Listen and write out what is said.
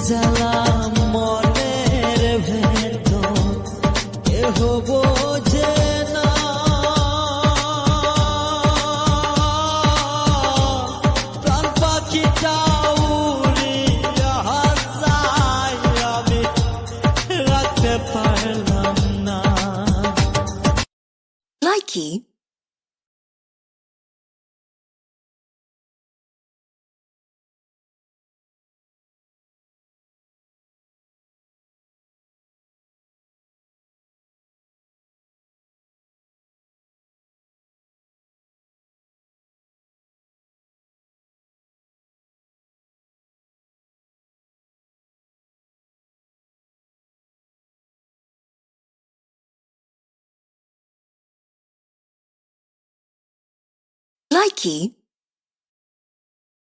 জ্বালা মনের ভেতর কেহ বোঝে না। প্রাণ পাখিটা উড়িয়া যায়, আমি রাখতে পারলাম না। Likey. Likey.